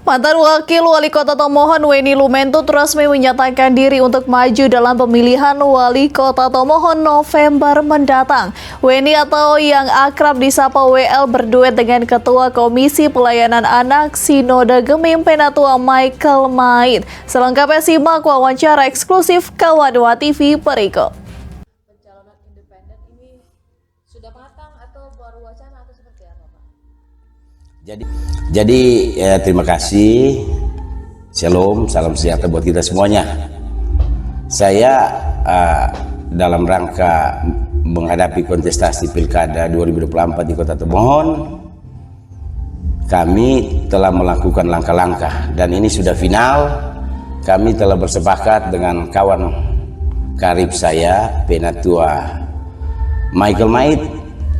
Mantan Wakil Wali Kota Tomohon Weni Lumentut resmi menyatakan diri untuk maju dalam pemilihan Wali Kota Tomohon November mendatang. Weni atau yang akrab disapa WL berduet dengan Ketua Komisi Pelayanan Anak Sinode Gemim Penatua Michael Maid. Selengkapnya simak wawancara eksklusif Kawan2 TV berikut. Pencalonan independen ini sudah matang atau baru wacana atau seperti apa, Pak? Jadi terima kasih. Shalom, salam sejahtera buat kita semuanya. Saya dalam rangka menghadapi kontestasi Pilkada 2024 di Kota Tomohon, kami telah melakukan langkah-langkah dan ini sudah final. Kami telah bersepakat dengan kawan karib saya, Penatua Michael Maid,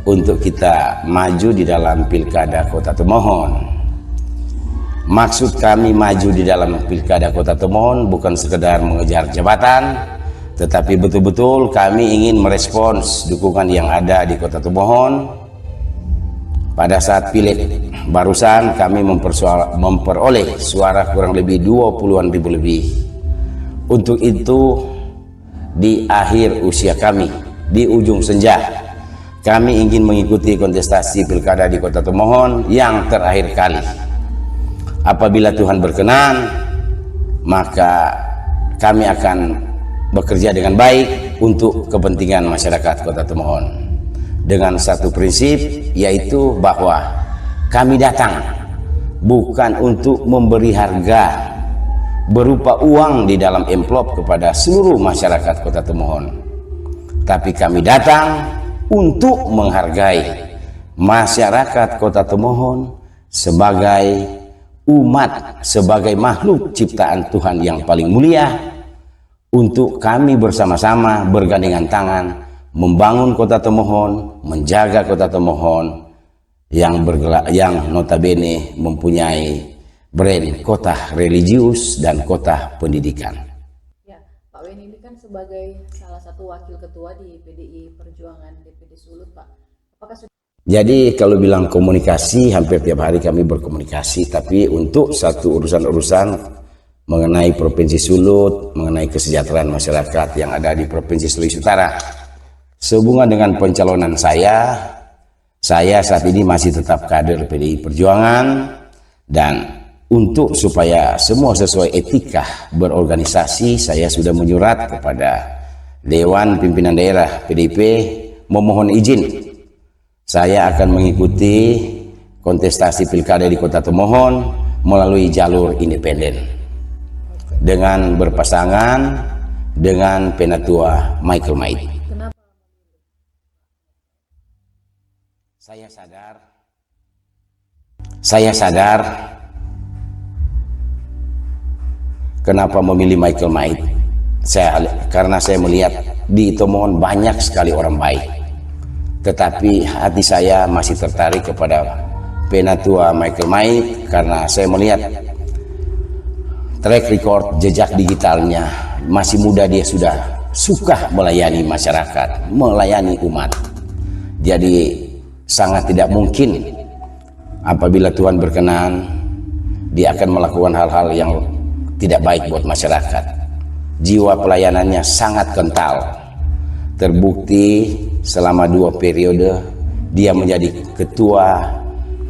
untuk kita maju di dalam Pilkada Kota Tomohon. Maksud kami maju di dalam Pilkada Kota Tomohon bukan sekedar mengejar jabatan, tetapi betul-betul kami ingin merespons dukungan yang ada di Kota Tomohon. Pada saat pileg barusan kami memperoleh suara kurang lebih 20-an ribu lebih. Untuk itu di akhir usia kami, di ujung senja, kami ingin mengikuti kontestasi Pilkada di Kota Tomohon yang terakhir kali. Apabila Tuhan berkenan, maka kami akan bekerja dengan baik untuk kepentingan masyarakat Kota Tomohon. Dengan satu prinsip, yaitu bahwa kami datang bukan untuk memberi harga berupa uang di dalam amplop kepada seluruh masyarakat Kota Tomohon. Tapi kami datang untuk menghargai masyarakat Kota Tomohon sebagai umat, sebagai makhluk ciptaan Tuhan yang paling mulia, untuk kami bersama-sama bergandengan tangan membangun Kota Tomohon, menjaga Kota Tomohon yang notabene mempunyai brand kota religius dan kota pendidikan. Ya, Pak Weni ini kan sebagai salah satu wakil ketua di PDI Perjuangan DPD Sulut, Pak. Apakah sudah... Jadi kalau bilang komunikasi, hampir tiap hari kami berkomunikasi, tapi untuk satu urusan-urusan mengenai Provinsi Sulut, mengenai kesejahteraan masyarakat yang ada di Provinsi Sulawesi Utara, sehubungan dengan pencalonan saya saat ini masih tetap kader PDI Perjuangan, dan untuk supaya semua sesuai etika berorganisasi, saya sudah menyurat kepada Dewan Pimpinan Daerah PDIP memohon izin saya akan mengikuti kontestasi Pilkada di Kota Tomohon melalui jalur independen dengan berpasangan dengan Penatua Michael Maid. Kenapa? Saya sadar kenapa memilih Michael Maid. Karena saya melihat di Tomohon banyak sekali orang baik, tetapi hati saya masih tertarik kepada Penatua Michael Maid karena saya melihat track record, jejak digitalnya. Masih muda, dia sudah suka melayani masyarakat, melayani umat. Jadi sangat tidak mungkin apabila Tuhan berkenan, dia akan melakukan hal-hal yang tidak baik buat masyarakat. Jiwa pelayanannya sangat kental. Terbukti selama 2 periode dia menjadi Ketua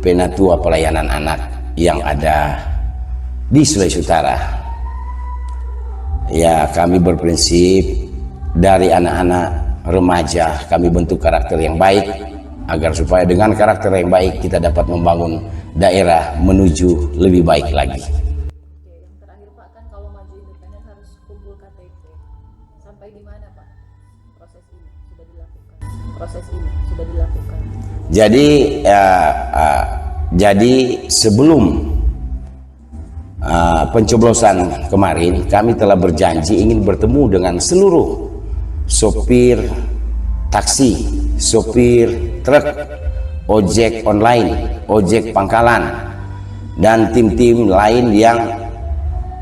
Penatua Pelayanan Anak yang ada di Sulawesi Utara. Ya, kami berprinsip dari anak-anak remaja kami bentuk karakter yang baik, agar supaya dengan karakter yang baik kita dapat membangun daerah menuju lebih baik lagi. Yang terakhir, Pak, kan kalau maju independen harus kumpul KTP. Sampai di mana, Pak? Proses ini sudah dilakukan. Jadi sebelum pencoblosan kemarin, kami telah berjanji ingin bertemu dengan seluruh sopir taksi, sopir truk, ojek online, ojek pangkalan, dan tim-tim lain yang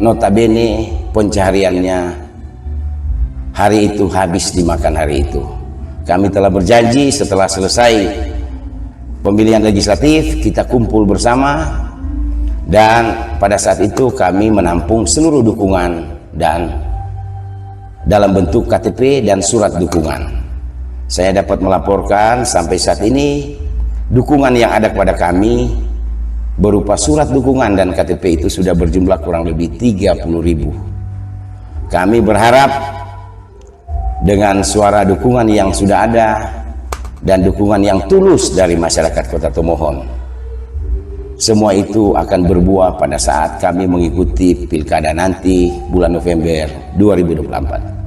notabene pencahariannya hari itu habis dimakan hari itu. Kami telah berjanji setelah selesai pemilihan legislatif kita kumpul bersama Dan pada saat itu kami menampung seluruh dukungan dan dalam bentuk KTP dan surat dukungan. Saya dapat melaporkan sampai saat ini dukungan yang ada kepada kami berupa surat dukungan dan KTP itu sudah berjumlah kurang lebih 30.000. Kami berharap dengan suara dukungan yang sudah ada dan dukungan yang tulus dari masyarakat Kota Tomohon, semua itu akan berbuah pada saat kami mengikuti pilkada nanti bulan November 2024.